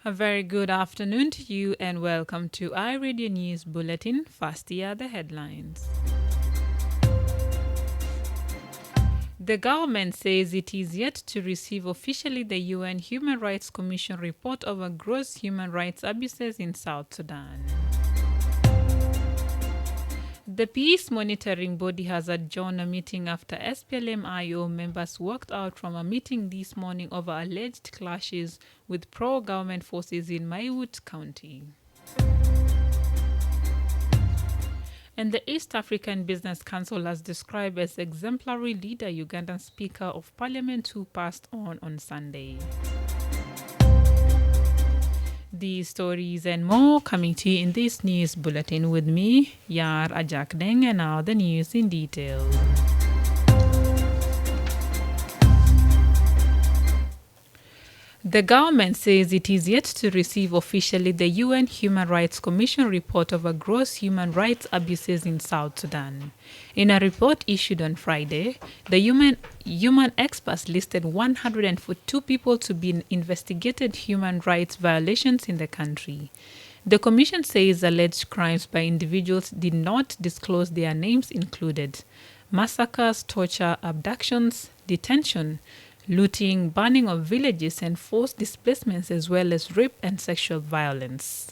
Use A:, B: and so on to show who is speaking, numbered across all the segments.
A: A very good afternoon to you and welcome to iRadio News Bulletin. First, here are the headlines. The government says it is yet to receive officially the UN Human Rights Commission report over gross human rights abuses in South Sudan. The peace monitoring body has adjourned a meeting after SPLM-IO members walked out from a meeting this morning over alleged clashes with pro-government forces in Maiwut County. And the East African Business Council has described as exemplary leader Ugandan Speaker of Parliament who passed on Sunday. These stories and more coming to you in this news bulletin with me, Yar Ajakdeng, and now the news in detail. The government says it is yet to receive officially the UN Human Rights Commission report over gross human rights abuses in South Sudan. In a report issued on Friday, the human experts listed 142 people to be investigated human rights violations in the country. The commission says alleged crimes by individuals did not disclose their names included massacres, torture, abductions, detention, looting, burning of villages, and forced displacements, as well as rape and sexual violence.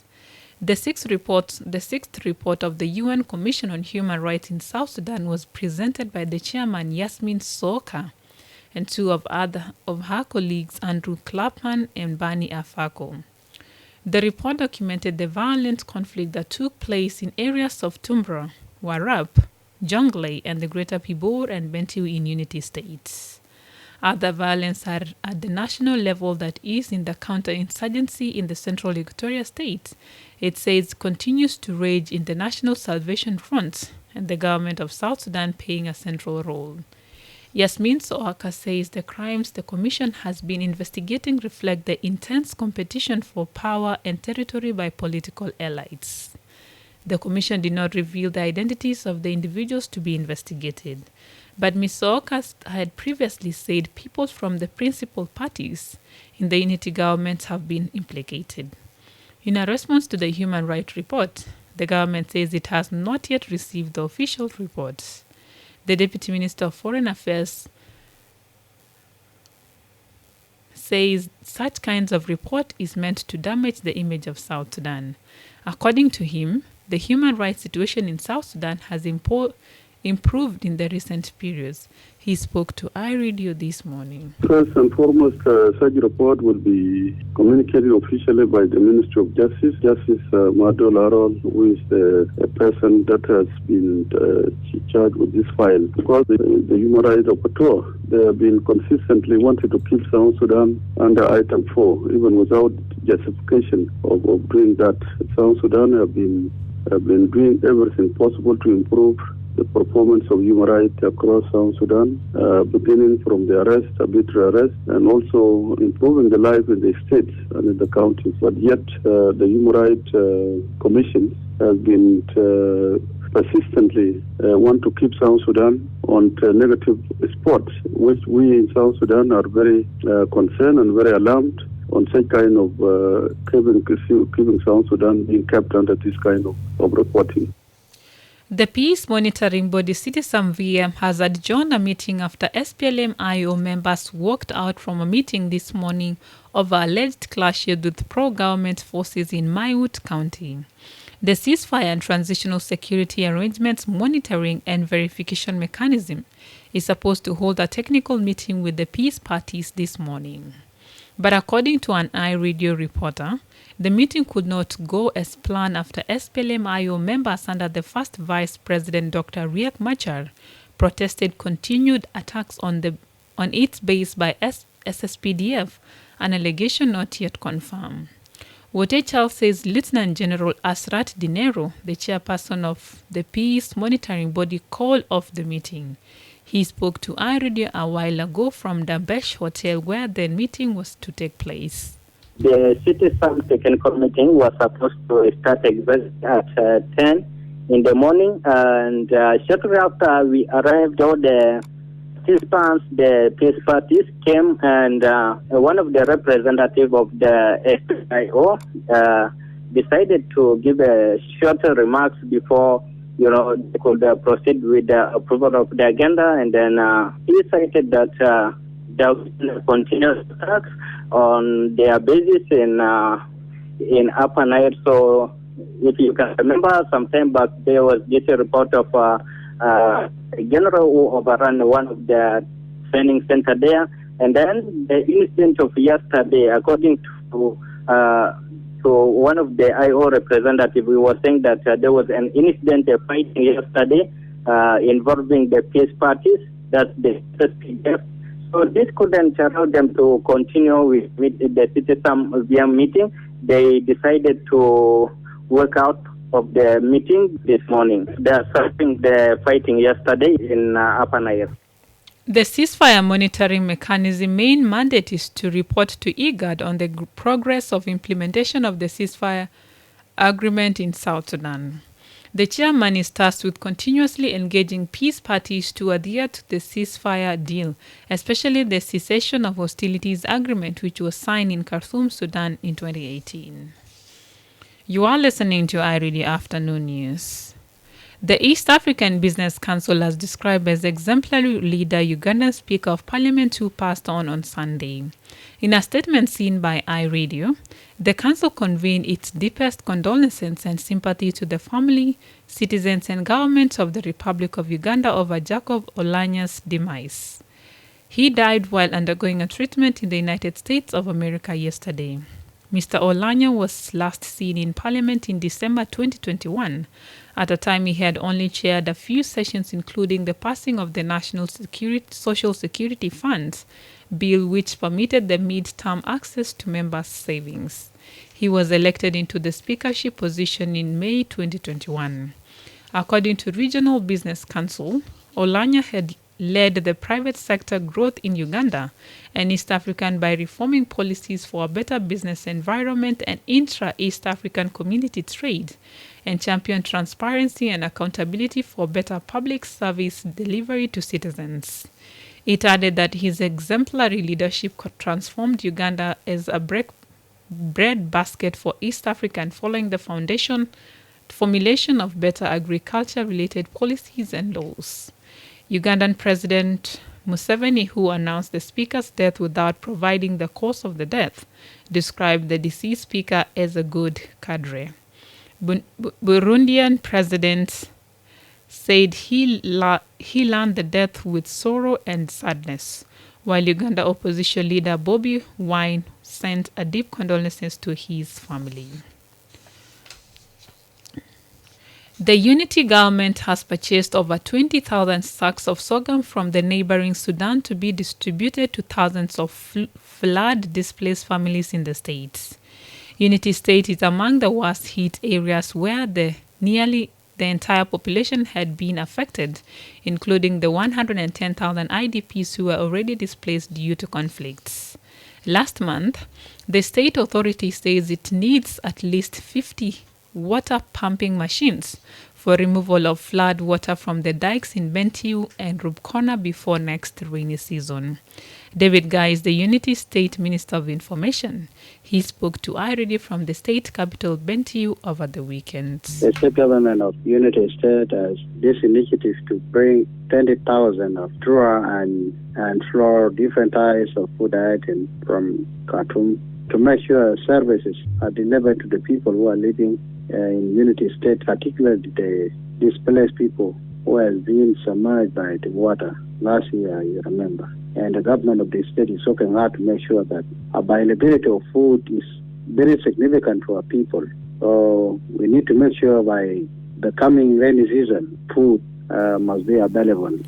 A: The sixth report of the UN Commission on Human Rights in South Sudan was presented by the chairman Yasmin Soka and two of her colleagues, Andrew Clapham and Bani Afako. The report documented the violent conflict that took place in areas of Tumbra, Warab, Jonglei, and the Greater Pibor and Bentiu in Unity states. Other violence are at the national level, that is, in the counterinsurgency in the central Equatoria state. It says continues to rage in the National Salvation Front, and the government of South Sudan playing a central role. Yasmin Soaka says the crimes the commission has been investigating reflect the intense competition for power and territory by political elites. The commission did not reveal the identities of the individuals to be investigated. But Ms. Soaka had previously said people from the principal parties in the unity government have been implicated. In a response to the human rights report, the government says it has not yet received the official report. The Deputy Minister of Foreign Affairs says such kinds of report is meant to damage the image of South Sudan. According to him, the human rights situation in South Sudan has improved in the recent periods. He spoke to iRadio this morning.
B: First and foremost, such report will be communicated officially by the Ministry of Justice. Justice Mado Larol, who is the person that has been charged with this file. Because the human rights rapporteur, they have been consistently wanted to keep South Sudan under Item 4, even without justification of doing that. South Sudan have been doing everything possible to improve the performance of human rights across South Sudan, beginning from the arbitrary arrest, and also improving the life in the states and in the counties. But yet, the Human Rights Commission has been persistently want to keep South Sudan on a negative spot, which we in South Sudan are very concerned and very alarmed on such kind of keeping South Sudan being kept under this kind of reporting.
A: The peace monitoring body Citizen VM has adjourned a meeting after SPLM-IO members walked out from a meeting this morning over alleged clashes with pro-government forces in Maiwut County. The Ceasefire and Transitional Security Arrangements Monitoring and Verification Mechanism is supposed to hold a technical meeting with the peace parties this morning. But according to an iRadio reporter, the meeting could not go as planned after SPLM-IO members under the first Vice President Dr. Riek Machar protested continued attacks on its base by SSPDF, an allegation not yet confirmed. Wotechal says Lieutenant General Asrat Dinero, the chairperson of the peace monitoring body, called off the meeting. He spoke to iRadio a while ago from the Besh Hotel where the meeting was to take place.
C: The Citizen Technical meeting was supposed to start exactly at 10 in the morning, and shortly after we arrived, all the participants, the peace parties, came, and one of the representatives of the SIO decided to give a shorter remarks before they could proceed with the approval of the agenda, and then he cited that there will continuous attacks on their bases in Upper Nile. So, if you can remember, some time back there was this report of a general who overran one of the training center there, and then the incident of yesterday, according to one of the IO representatives, we were saying that there was an incident, a fighting yesterday involving the peace parties, that's the SPF. So this couldn't allow them to continue with the citizen meeting. They decided to work out of the meeting this morning. They are stopping the fighting yesterday in Upper Nile.
A: The ceasefire monitoring mechanism main mandate is to report to IGAD on the progress of implementation of the ceasefire agreement in South Sudan. The chairman is tasked with continuously engaging peace parties to adhere to the ceasefire deal, especially the cessation of hostilities agreement which was signed in Khartoum, Sudan in 2018. You are listening to iRadio Afternoon News. The East African Business Council has described as exemplary leader Ugandan Speaker of Parliament who passed on Sunday. In a statement seen by iRadio, the council conveyed its deepest condolences and sympathy to the family, citizens and governments of the Republic of Uganda over Jacob Olanya's demise. He died while undergoing a treatment in the United States of America yesterday. Mr. Olanya was last seen in Parliament in December 2021, at a time he had only chaired a few sessions, including the passing of the National Social Security Funds bill, which permitted the mid-term access to members' savings. He was elected into the speakership position in May 2021. According to Regional Business Council, Olanya had led the private sector growth in Uganda and East African by reforming policies for a better business environment and intra-East African community trade, and championed transparency and accountability for better public service delivery to citizens. It added that his exemplary leadership transformed Uganda as a breadbasket for East Africa following the formulation of better agriculture-related policies and laws. Ugandan President Museveni, who announced the speaker's death without providing the cause of the death, described the deceased speaker as a good cadre. Burundian president said he learned the death with sorrow and sadness, while Uganda opposition leader Bobi Wine sent a deep condolences to his family. The unity government has purchased over 20,000 sacks of sorghum from the neighboring Sudan to be distributed to thousands of flood-displaced families in the state. Unity State is among the worst-hit areas where nearly the entire population had been affected, including the 110,000 IDPs who were already displaced due to conflicts. Last month, the state authority says it needs at least 50 water pumping machines for removal of flood water from the dikes in Bentiu and Rubkona before next rainy season. David Guy is the Unity State Minister of Information. He spoke to iRadio from the state capital Bentiu over the weekend.
D: The state government of Unity State has this initiative to bring 20,000 of drawer and flour, different types of food items from Khartoum to make sure services are delivered to the people who are living in Unity State, particularly the displaced people who have been submerged by the water last year, you remember. And the government of the state is working hard to make sure that availability of food is very significant to our people. So we need to make sure by the coming rainy season, food must be available.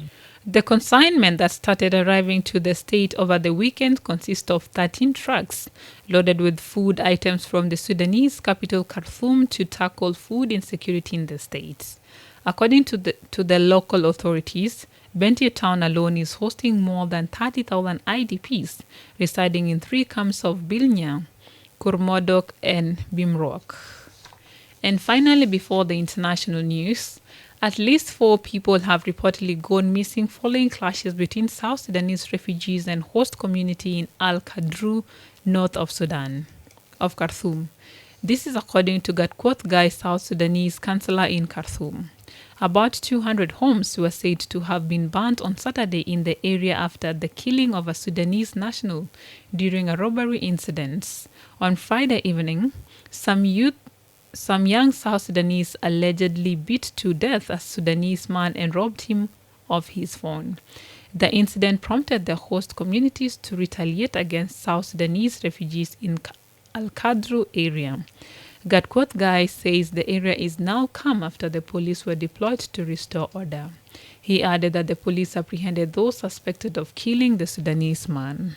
A: The consignment that started arriving to the state over the weekend consists of 13 trucks loaded with food items from the Sudanese capital Khartoum to tackle food insecurity in the state. According to the local authorities, Bentiu town alone is hosting more than 30,000 IDPs residing in 3 camps of Bilnya, Kurmodok and Bimrock. And finally, before the international news, At least 4 people have reportedly gone missing following clashes between South Sudanese refugees and host community in Al-Qadru, north of Khartoum. This is according to Gatquoth Guy, South Sudanese councillor in Khartoum. About 200 homes were said to have been burnt on Saturday in the area after the killing of a Sudanese national during a robbery incident. On Friday evening, some young South Sudanese allegedly beat to death a Sudanese man and robbed him of his phone. The incident prompted the host communities to retaliate against South Sudanese refugees in Al-Qadru area. Gatquoth Guy says the area is now calm after the police were deployed to restore order. He added that the police apprehended those suspected of killing the Sudanese man.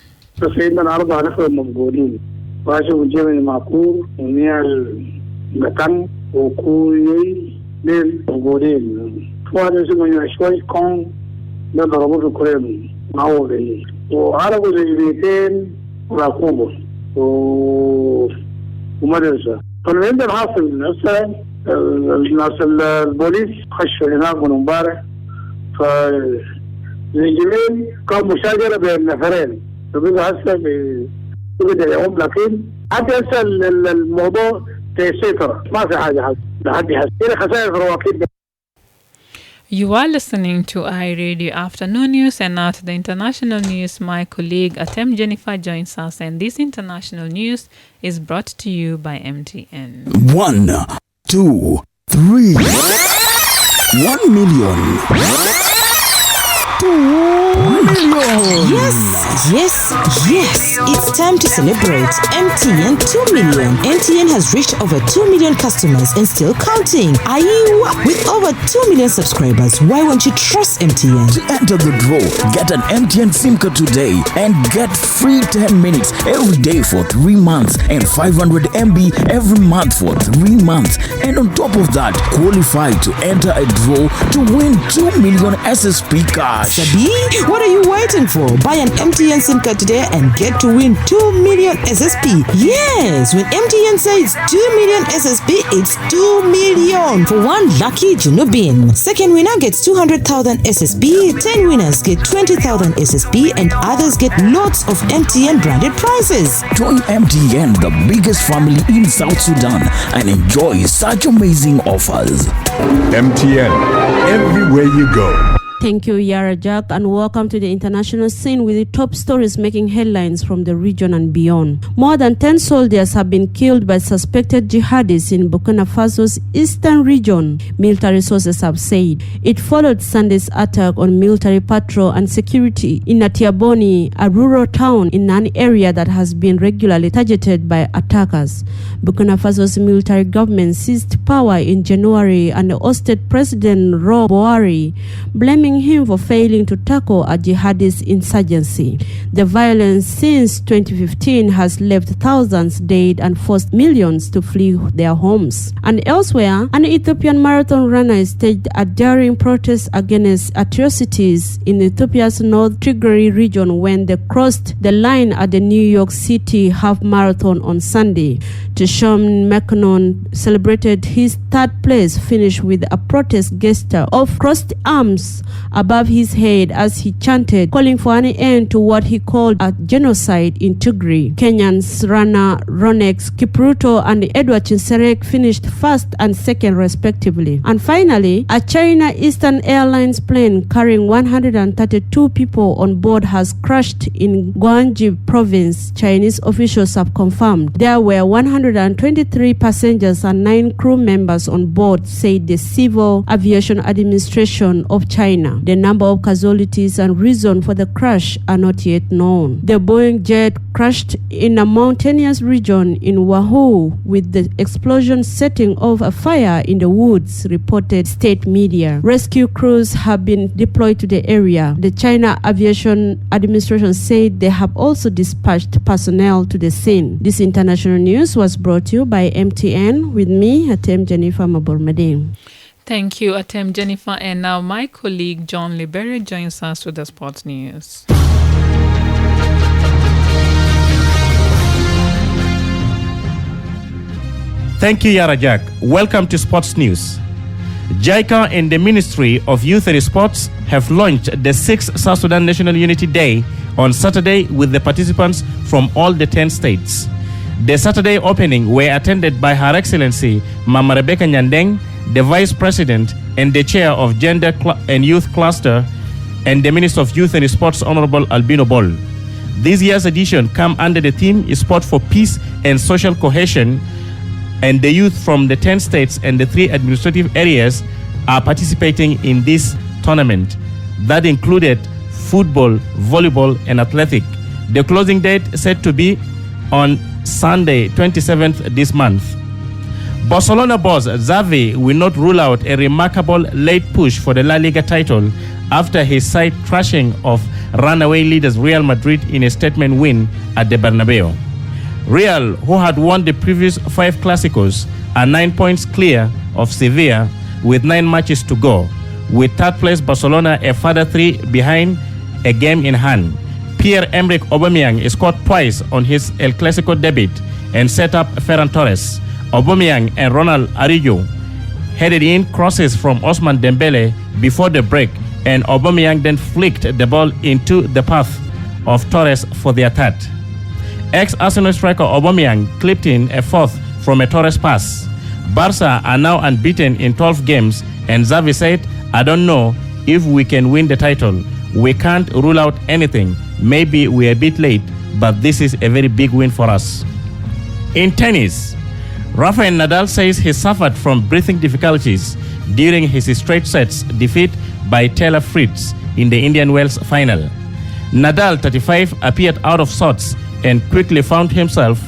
E: فالعند الحاصل نفسه الناس البوليس خشوا هناك من امبارح فالجميل كان مشاجرة بين نفرين فبقى هسه بقى اليوم لكن حتى هسه الموضوع تسيطر ما في حاجة لحد هسه خسائر رواكب.
A: You are listening to iRadio Afternoon News, and now to the international news. My colleague Atem Jennifer joins us, and this international news is brought to you by MTN.
F: 1, 2, 3. 1 million. 2 million.
G: Yes. It's time to celebrate MTN 2 million. MTN has reached over 2 million customers and still counting. Are you? With over 2 million subscribers, why won't you trust MTN?
F: To enter the draw, get an MTN SIM card today and get free 10 minutes every day for 3 months and 500 MB every month for 3 months. And on top of that, qualify to enter a draw to win 2 million SSP cash.
G: Sabi, what are you waiting for? Buy an MTN SIM card today and get to win 2 million SSP. Yes, when MTN says 2 million SSP, it's 2 million for one lucky Junubin. Second winner gets 200,000 SSP, 10 winners get 20,000 SSP, and others get lots of MTN branded prizes.
F: Join MTN, the biggest family in South Sudan, and enjoy such amazing offers.
H: MTN, everywhere you go.
I: Thank you, Yara Jack, and welcome to the international scene with the top stories making headlines from the region and beyond. More than 10 soldiers have been killed by suspected jihadists in Burkina Faso's eastern region, military sources have said. It followed Sunday's attack on military patrol and security in Atiaboni, a rural town in an area that has been regularly targeted by attackers. Burkina Faso's military government seized power in January and ousted President Roch Boari, blaming him for failing to tackle a jihadist insurgency. The violence since 2015 has left thousands dead and forced millions to flee their homes. And elsewhere, an Ethiopian marathon runner staged a daring protest against atrocities in Ethiopia's North Tigray region when they crossed the line at the New York City half marathon on Sunday. Tishon Mekonnen celebrated his third place finish with a protest gesture of crossed arms above his head as he chanted, calling for an end to what he called a genocide in Tigray. Kenyan's runner Ronex Kipruto and Edward Chinserek finished first and second respectively. And finally, a China Eastern Airlines plane carrying 132 people on board has crashed in Guangxi province, Chinese officials have confirmed. There were 123 passengers and 9 crew members on board, said the Civil Aviation Administration of China. The number of casualties and reason for the crash are not yet known. The Boeing jet crashed in a mountainous region in Wahoo, with the explosion setting off a fire in the woods, reported state media. Rescue crews have been deployed to the area. The China Aviation Administration said they have also dispatched personnel to the scene. This international news was brought to you by MTN with me, Atem Jennifer Mabormadin.
A: Thank you, Atem Jennifer. And now my colleague John Liberia joins us with the sports news.
J: Thank you, Yara Jack. Welcome to Sports News. JICA and the Ministry of Youth and Sports have launched the 6th South Sudan National Unity Day on Saturday with the participants from all the 10 states. The Saturday opening were attended by Her Excellency Mama Rebecca Nyandeng, the Vice President and the Chair of Gender and Youth Cluster, and the Minister of Youth and Sports Honorable Albino Bol. This year's edition come under the theme Sport for Peace and Social Cohesion, and the youth from the 10 states and the 3 administrative areas are participating in this tournament that included football, volleyball, and athletic. The closing date set to be on Sunday, 27th this month. Barcelona boss Xavi will not rule out a remarkable late push for the La Liga title after his side thrashing of runaway leaders Real Madrid in a statement win at the Bernabeu. Real, who had won the previous 5 Clásicos, are 9 points clear of Sevilla with 9 matches to go, with third place Barcelona a further 3 behind, a game in hand. Pierre-Emerick Aubameyang scored twice on his El Clásico debut and set up Ferran Torres. Aubameyang and Ronald Araujo headed in crosses from Ousmane Dembele before the break, and Aubameyang then flicked the ball into the path of Torres for their third. Ex-Arsenal striker Aubameyang clipped in a fourth from a Torres pass. Barca are now unbeaten in 12 games, and Xavi said, "I don't know if we can win the title. We can't rule out anything. Maybe we're a bit late, but this is a very big win for us." In tennis, Rafael Nadal says he suffered from breathing difficulties during his straight sets defeat by Taylor Fritz in the Indian Wells final. Nadal, 35, appeared out of sorts and quickly found himself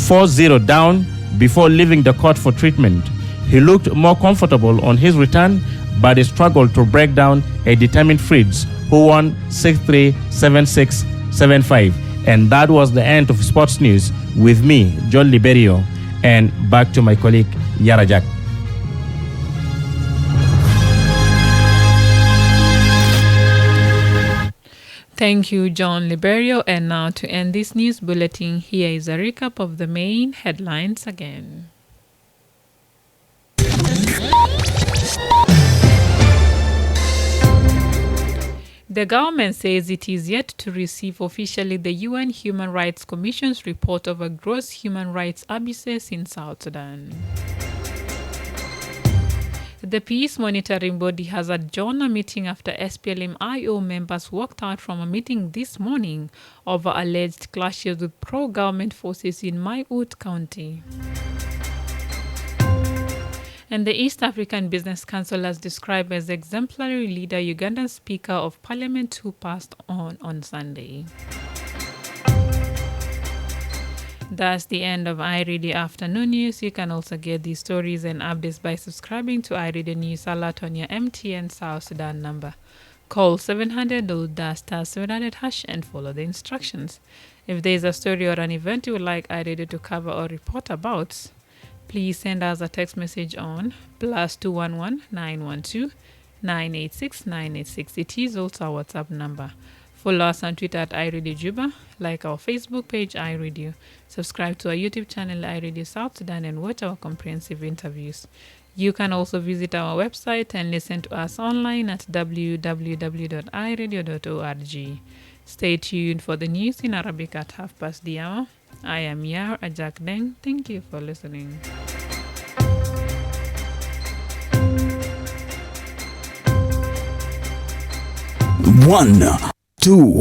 J: 4-0 down before leaving the court for treatment. He looked more comfortable on his return, but struggled to break down a determined Fritz, who won 6-3, 7-6, 7-5. And that was the end of sports news with me, John Liberio, and back to my colleague, Yara Jack.
A: Thank you, John Liberio. And now to end this news bulletin, here is a recap of the main headlines again. The government says it is yet to receive officially the UN Human Rights Commission's report over gross human rights abuses in South Sudan. The peace monitoring body has adjourned a meeting after SPLM-IO members walked out from a meeting this morning over alleged clashes with pro-government forces in Maiut County. And the East African Business Council has described as exemplary leader Ugandan Speaker of Parliament who passed on Sunday. That's the end of iRadio Afternoon News. You can also get these stories and updates by subscribing to iRadio News Alert on your MTN South Sudan number. Call 700-700# and follow the instructions. If there is a story or an event you would like iRadio to cover or report about, please send us a text message on +211 912 986 986. It is also our WhatsApp number. Follow us on Twitter at iRadio Juba, like our Facebook page iRadio, subscribe to our YouTube channel iRadio South Sudan, and watch our comprehensive interviews. You can also visit our website and listen to us online at www.iradio.org. Stay tuned for the news in Arabic at 1:30 p.m. I am Yar Ajak Deng. Thank you for listening.
F: 1, 2